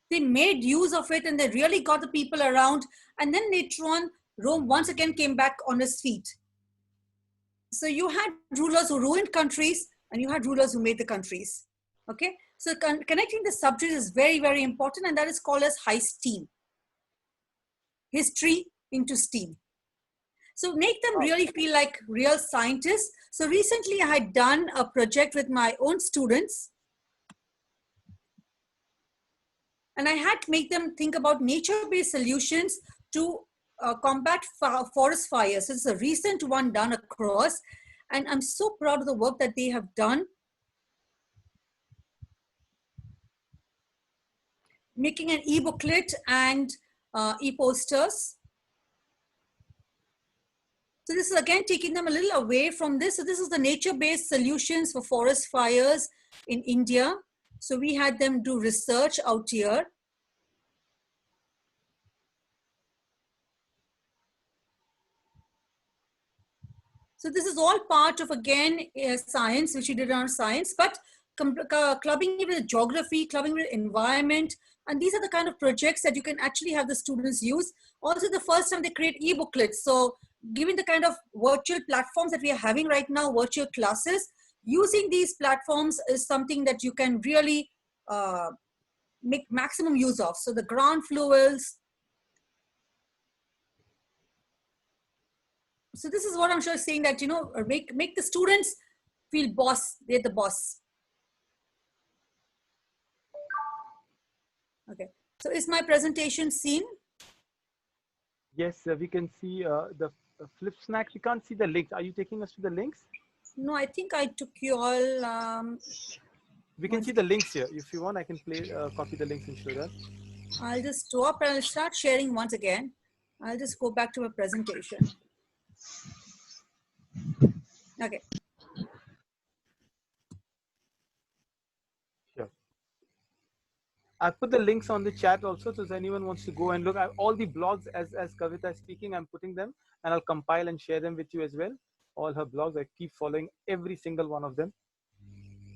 Speaker 2: They made use of it and they really got the people around. And then later on, Rome once again came back on its feet. So you had rulers who ruined countries and you had rulers who made the countries. Okay. So connecting the subject is very, very important, and that is called as high steam. History into steam. So make them really feel like real scientists. So recently I had done a project with my own students. And I had to make them think about nature-based solutions to combat forest fires. So it's a recent one done across. And I'm so proud of the work that they have done. Making an e-booklet and e-posters. So this is again taking them a little away from this. So this is the nature-based solutions for forest fires in India. So we had them do research out here. So this is all part of, again, science, which we did on science, but clubbing it with geography, clubbing with environment. And these are the kind of projects that you can actually have the students use. Also, the first time they create e-booklets. So given the kind of virtual platforms that we are having right now, virtual classes, using these platforms is something that you can really make maximum use of. So the ground fluids. So this is what I'm sure saying, that, make the students feel boss, they're the boss. Okay, so is my presentation seen?
Speaker 1: Yes, we can see the flip snacks. We can't see the links. Are you taking us to the links?
Speaker 2: No, I think I took you all.
Speaker 1: We can see the links here. If you want, I can copy the links and show that.
Speaker 2: I'll just stop and I'll start sharing once again. I'll just go back to my presentation. Okay.
Speaker 1: Sure. I've put the links on the chat also, so if anyone wants to go and look at all the blogs as Kavita is speaking, I'm putting them and I'll compile and share them with you as well. All her blogs, I keep following every single one of them.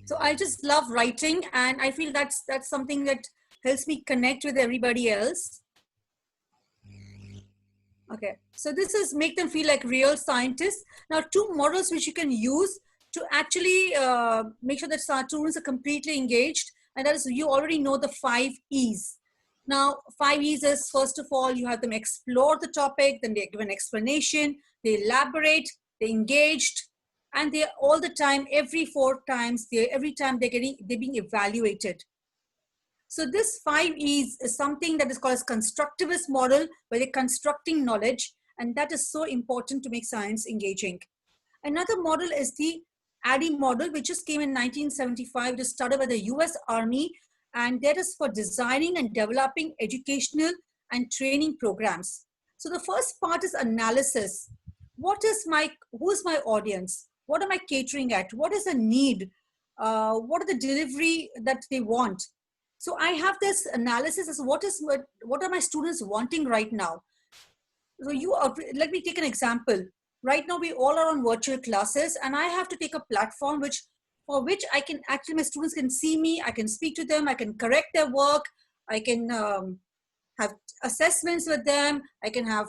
Speaker 2: So I just love writing, and I feel that's something that helps me connect with everybody else. Okay, so this is make them feel like real scientists. Now, 2 models which you can use to actually make sure that students are completely engaged, and that is, you already know the 5 E's. Now, 5 E's is, first of all, you have them explore the topic, then they give an explanation, they elaborate, they engaged, and they all the time, every 4 times, every time they're being evaluated. So this 5 E's is something that is called as constructivist model, where they're constructing knowledge, and that is so important to make science engaging. Another model is the ADDIE model, which just came in 1975. It was started by the US Army, and that is for designing and developing educational and training programs. So the first part is analysis. Who's my audience? What am I catering at? What is the need? What are the delivery that they want? So I have this analysis as what are my students wanting right now? So let me take an example. Right now we all are on virtual classes, and I have to take a platform for which I can actually, my students can see me, I can speak to them, I can correct their work, I can have assessments with them, I can have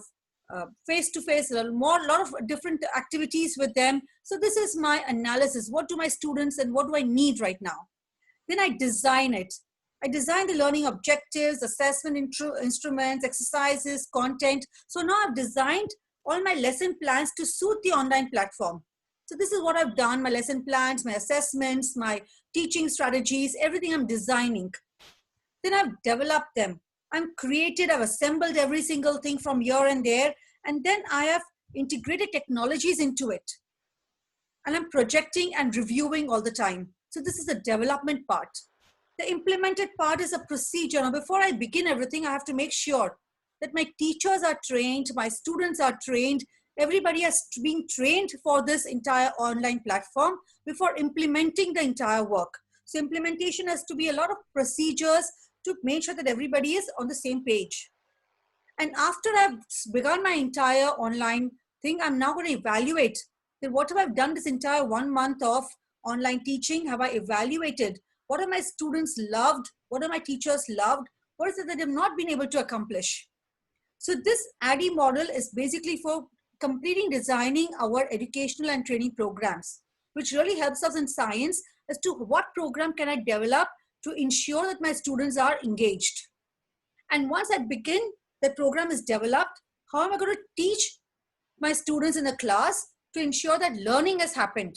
Speaker 2: face-to-face, a lot of different activities with them. So this is my analysis. What do my students and what do I need right now? Then I design it. I design the learning objectives, assessment instruments, exercises, content. So now I've designed all my lesson plans to suit the online platform. So this is what I've done, my lesson plans, my assessments, my teaching strategies, everything I'm designing. Then I've developed them. I'm created, I've assembled every single thing from here and there, and then I have integrated technologies into it. And I'm projecting and reviewing all the time. So this is the development part. The implemented part is a procedure. Now, before I begin everything, I have to make sure that my teachers are trained, my students are trained, everybody has been trained for this entire online platform before implementing the entire work. So implementation has to be a lot of procedures to make sure that everybody is on the same page. And after I've begun my entire online thing, I'm now going to evaluate that what have I done this entire 1 month of online teaching? Have I evaluated? What have my students loved? What have my teachers loved? What is it that they've not been able to accomplish? So this ADDIE model is basically for completing designing our educational and training programs, which really helps us in science as to what program can I develop to ensure that my students are engaged. And once I begin, the program is developed, how am I going to teach my students in the class to ensure that learning has happened?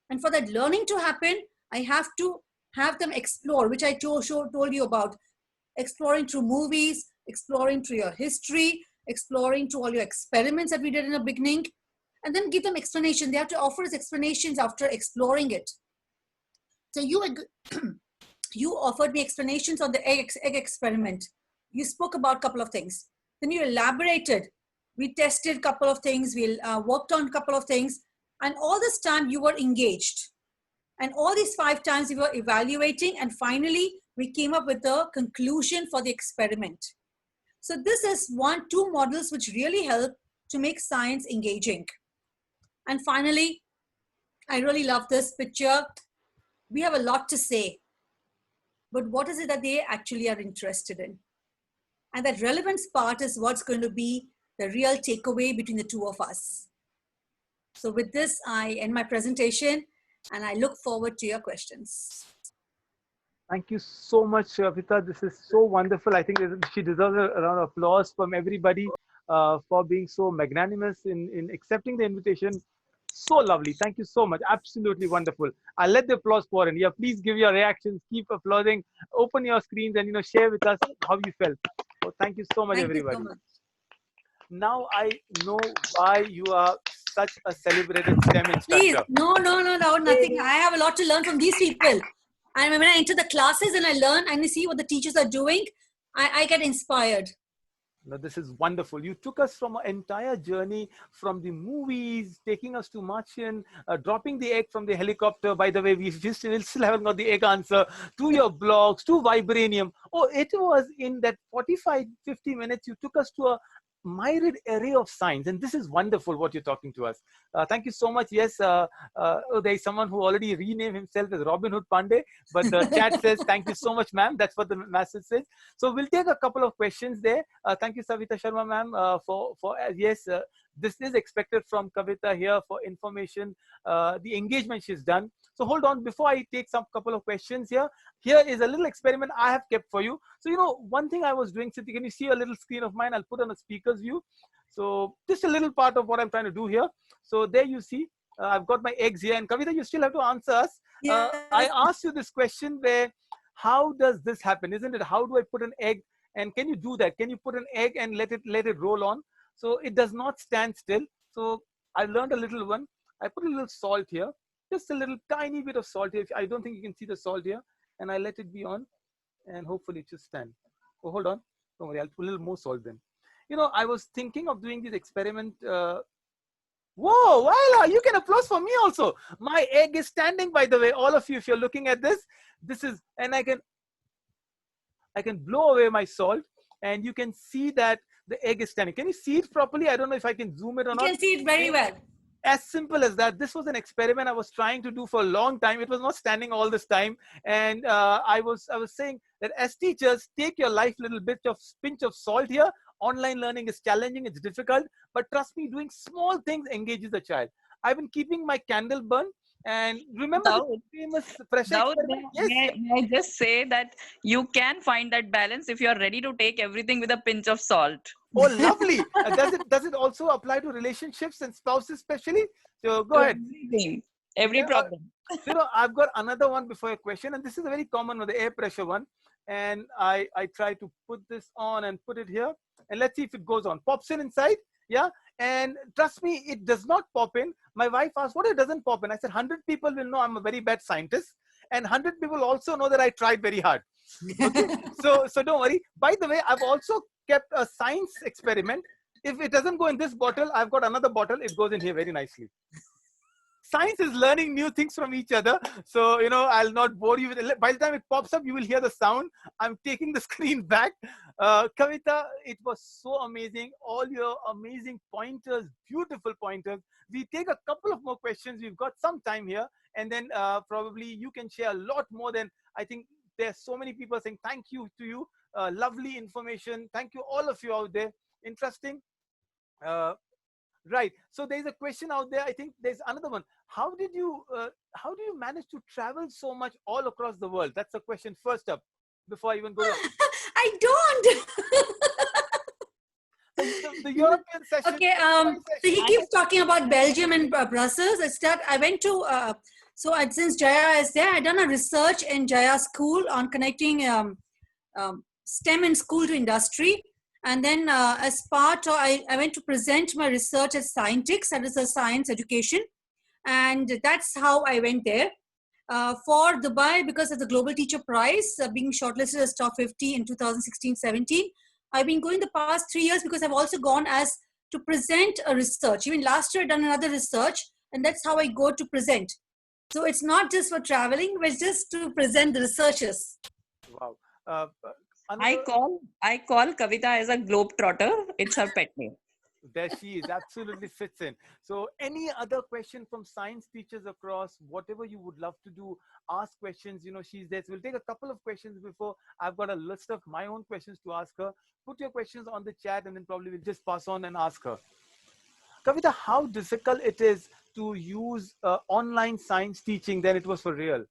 Speaker 2: And for that learning to happen, I have to have them explore, which I told you about, exploring through movies, exploring through your history, exploring through all your experiments that we did in the beginning, and then give them explanation. They have to offer us explanations after exploring it. So you offered me explanations on the egg experiment. You spoke about a couple of things. Then you elaborated. We tested a couple of things. We worked on a couple of things. And all this time you were engaged. And all these 5 times we were evaluating, and finally we came up with a conclusion for the experiment. So this is 2 models which really help to make science engaging. And finally, I really love this picture. We have a lot to say, but what is it that they actually are interested in? And that relevance part is what's going to be the real takeaway between the 2 of us. So with this, I end my presentation, and I look forward to your questions.
Speaker 1: Thank you so much, Kavita. This is so wonderful. I think she deserves a round of applause from everybody for being so magnanimous in accepting the invitation. So lovely. Thank you so much. Absolutely wonderful. I'll let the applause pour in. Yeah, please give your reactions. Keep applauding. Open your screens and share with us how you felt. So thank you so much, everybody.
Speaker 2: Thank you so much.
Speaker 1: Now I know why you are such a celebrated STEM instructor.
Speaker 2: Please, no, nothing. I have a lot to learn from these people. And when I enter the classes and I learn and I see what the teachers are doing, I get inspired.
Speaker 1: No, this is wonderful. You took us from an entire journey from the movies, taking us to Martian, dropping the egg from the helicopter. By the way, we still haven't got the egg answer, to your blogs, to Vibranium. Oh, it was in that 45, 50 minutes, you took us to a myriad array of science. And this is wonderful what you're talking to us. Thank you so much. Yes, oh, there is someone who already renamed himself as Robin Hood Pandey, but the chat says, thank you so much, ma'am. That's what the message says. So we'll take a couple of questions there. Thank you, Savita Sharma, ma'am, yes, this is expected from Kavita here for information, the engagement she's done. So hold on, before I take some couple of questions here, here is a little experiment I have kept for you. So, you know, one thing I was doing, Siddhi, can you see a little screen of mine? I'll put on a speaker's view. So just a little part of what I'm trying to do here. So there you see, I've got my eggs here, and Kavita, you still have to answer us.
Speaker 2: Yes.
Speaker 1: I asked you this question where, how does this happen? Isn't it? How do I put an egg? And can you do that? Can you put an egg and let it roll on? So it does not stand still. So I learned a little one. I put a little salt here, just a little tiny bit of salt here. I don't think you can see the salt here. And I let it be on, and hopefully it should stand. Oh, hold on. Don't worry, I'll put a little more salt then. You know, I was thinking of doing this experiment. Whoa, voila, you can applause for me also. My egg is standing, by the way. All of you, if you're looking at this, this is, and I can blow away my salt, and you can see that the egg is standing. Can you see it properly? I don't know if I can zoom it or not.
Speaker 2: You can see it very well.
Speaker 1: As simple as that. This was an experiment I was trying to do for a long time. It was not standing all this time. And I was saying that as teachers, take your life little bit of pinch of salt here. Online learning is challenging, it's difficult, but trust me, doing small things engages the child. I've been keeping my candle burn. And remember the famous pressure experiment? Yes.
Speaker 13: May I just say that you can find that balance if you are ready to take everything with a pinch of salt.
Speaker 1: Oh, lovely. Does it also apply to relationships and spouses especially? So go ahead.
Speaker 13: Every problem.
Speaker 1: You know, I've got another one before your question, and this is a very common one, the air pressure one. And I try to put this on and put it here. And let's see if it goes on. Pops in inside. Yeah. And trust me, it does not pop in. My wife asked, what, it doesn't pop in? I said, 100 people will know I'm a very bad scientist. And 100 people also know that I tried very hard. Okay? so don't worry. By the way, I've also kept a science experiment. If it doesn't go in this bottle, I've got another bottle. It goes in here very nicely. Science is learning new things from each other. So, you know, I'll not bore you with it. By the time it pops up, you will hear the sound. I'm taking the screen back. Kavita, it was so amazing. All your amazing pointers, beautiful pointers. We take a couple of more questions. We've got some time here. And then probably you can share a lot more than, I think there's so many people saying thank you to you. Lovely information. Thank you, all of you out there. Interesting. Right. So there's a question out there. I think there's another one. How do you manage to travel so much all across the world? That's a question first up before I even go on.
Speaker 2: I don't.
Speaker 1: The European session.
Speaker 2: Okay. So he keeps talking about Belgium and Brussels. I went to, since Jaya is there, I done a research in Jaya school on connecting STEM in school to industry. And then as part of, I went to present my research at Scientix, that is a science education. And that's how I went there. For Dubai, because of the Global Teacher Prize, being shortlisted as top 50 in 2016-17, I've been going the past 3 years because I've also gone as to present a research. Even last year, I've done another research, and that's how I go to present. So it's not just for traveling, but it's just to present the researches.
Speaker 1: Wow.
Speaker 13: I call Kavita as a globetrotter. It's her pet name.
Speaker 1: There she is, absolutely fits in. So any other question from science teachers across, whatever you would love to do, ask questions, you know, she's there. So we'll take a couple of questions before I've got a list of my own questions to ask her. Put your questions on the chat and then probably we'll just pass on and ask her. Kavita, how difficult it is to use online science teaching than it was for real?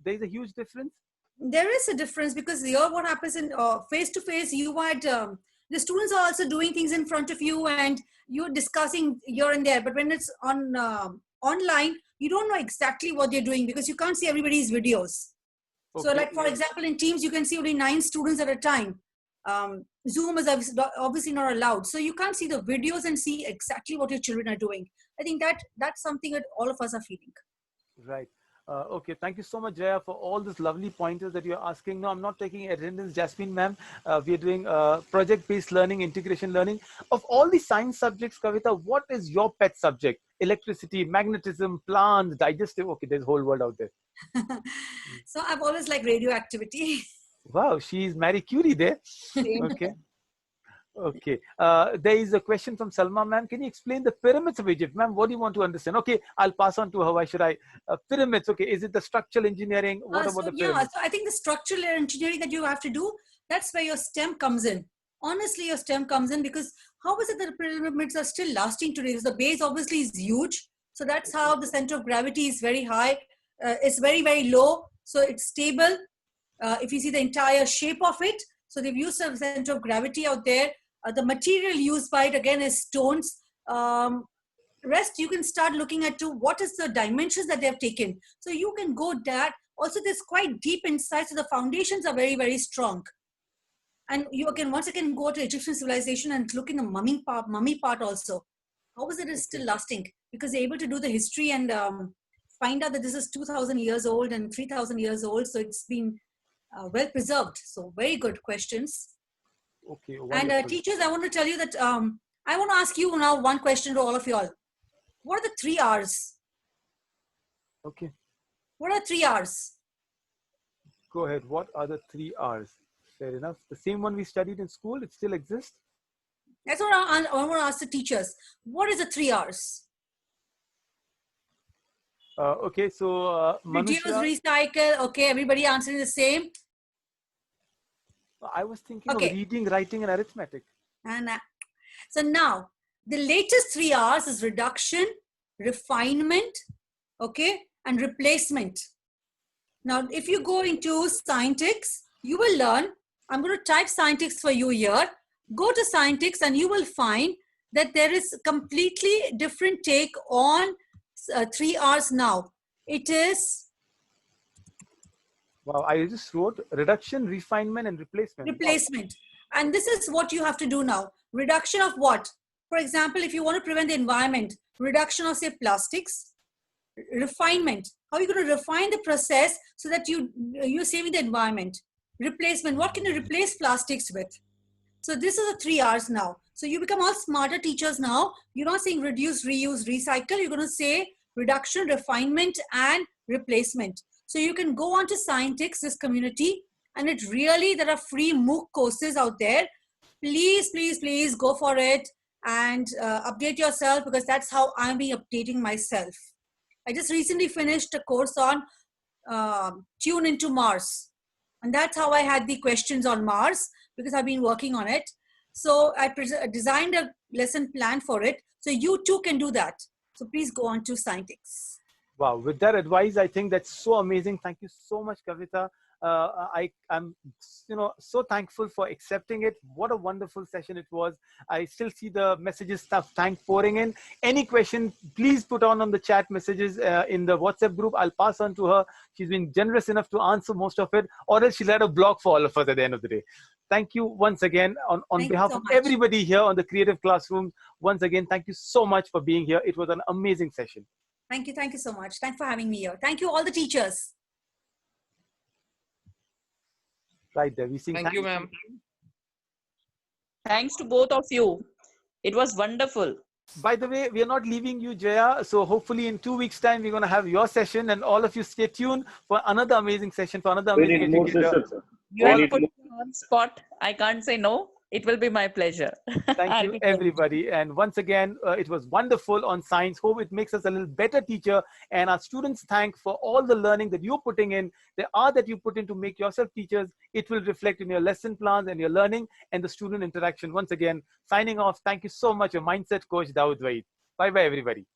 Speaker 1: There's a huge difference?
Speaker 2: There is a difference because here what happens in face-to-face, you might, the students are also doing things in front of you and you're discussing here and there. But when it's on online, you don't know exactly what they're doing because you can't see everybody's videos. Okay. So like, for example, in Teams, you can see only 9 students at a time. Zoom is obviously not allowed. So you can't see the videos and see exactly what your children are doing. I think that's something that all of us are feeling.
Speaker 1: Right. Okay, thank you so much, Jaya, for all these lovely pointers that you're asking. No, I'm not taking attendance, Jasmine ma'am. We are doing project-based learning, integration learning. Of all the science subjects, Kavita, what is your pet subject? Electricity, magnetism, plants, digestive. Okay, there's a whole world out there.
Speaker 2: So I've always liked radioactivity.
Speaker 1: Wow, she's Marie Curie there. Okay. Okay. There is a question from Salma, ma'am. Can you explain the pyramids of Egypt, ma'am? What do you want to understand? Okay, I'll pass on to her. Why should I? Pyramids. Okay. Is it the structural engineering? What about the pyramids?
Speaker 2: So I think the structural engineering that you have to do, that's where your STEM comes in. Honestly, your STEM comes in because how is it that the pyramids are still lasting today? Because the base obviously is huge. So that's how the center of gravity is very high. It's very, very low. So it's stable. If you see the entire shape of it, so they've used a center of gravity out there. The material used by it again is stones. Rest you can start looking at to what is the dimensions that they have taken. So you can go that. Also, there's quite deep inside, so the foundations are very, very strong. And you can once again go to Egyptian civilization and look in the mummy part also. How is it still lasting? Because they're able to do the history and find out that this is 2,000 years old and 3,000 years old. So it's been well preserved. So very good questions.
Speaker 1: Okay.
Speaker 2: And teachers, I want to tell you that I want to ask you now one question to all of you all. What are the 3 R's?
Speaker 1: Okay.
Speaker 2: What are 3 R's?
Speaker 1: Go ahead. What are the 3 R's? Fair enough. The same one we studied in school, it still exists?
Speaker 2: That's what I want to ask the teachers. What is the 3 R's?
Speaker 1: Okay, so
Speaker 2: reduce,
Speaker 1: Manusha,
Speaker 2: recycle. Okay, everybody answering the same.
Speaker 1: I was thinking of reading, writing, and arithmetic.
Speaker 2: And so now the latest 3 R's is reduction, refinement, okay, and replacement. Now, if you go into Scientix, you will learn. I'm going to type Scientix for you here. Go to Scientix and you will find that there is a completely different take on 3 R's now. It is...
Speaker 1: Wow, I just wrote reduction, refinement, and replacement.
Speaker 2: Replacement. Wow. And this is what you have to do now. Reduction of what? For example, if you want to prevent the environment, reduction of, say, plastics. Refinement. How are you going to refine the process so that you're saving the environment? Replacement. What can you replace plastics with? So this is the 3 R's now. So you become all smarter teachers now. You're not saying reduce, reuse, recycle. You're going to say reduction, refinement, and replacement. So you can go on to Scientix, this community, and it really, there are free MOOC courses out there. Please, please, please go for it and update yourself, because that's how I'm being updating myself. I just recently finished a course on Tune into Mars. And that's how I had the questions on Mars, because I've been working on it. So I designed a lesson plan for it. So you too can do that. So please go on to Scientix.
Speaker 1: Wow, with that advice, I think that's so amazing. Thank you so much, Kavita. I'm so thankful for accepting it. What a wonderful session it was. I still see the messages thank pouring in. Any question, please put on the chat messages in the WhatsApp group. I'll pass on to her. She's been generous enough to answer most of it, or else she'll add a blog for all of us at the end of the day. Thank you once again on behalf of everybody here on the Creative Classroom. Once again, thank you so much for being here. It was an amazing session.
Speaker 2: Thank you. Thank you so much. Thanks for having me here. Thank you, all the teachers.
Speaker 1: Right there. We sing.
Speaker 14: Thank you, ma'am.
Speaker 13: Thanks to both of you. It was wonderful.
Speaker 1: By the way, we are not leaving you, Jaya. So hopefully in 2 weeks' time, we're going to have your session, and all of you stay tuned for another amazing session, for another amazing educator.
Speaker 13: You have put me on spot. I can't say no. It will be my pleasure.
Speaker 1: Thank you, everybody. And once again, it was wonderful on science. Hope it makes us a little better teacher. And our students thank for all the learning that you're putting in, the art that you put in to make yourself teachers. It will reflect in your lesson plans and your learning and the student interaction. Once again, signing off. Thank you so much, your mindset coach, Dawood Waid. Bye-bye, everybody.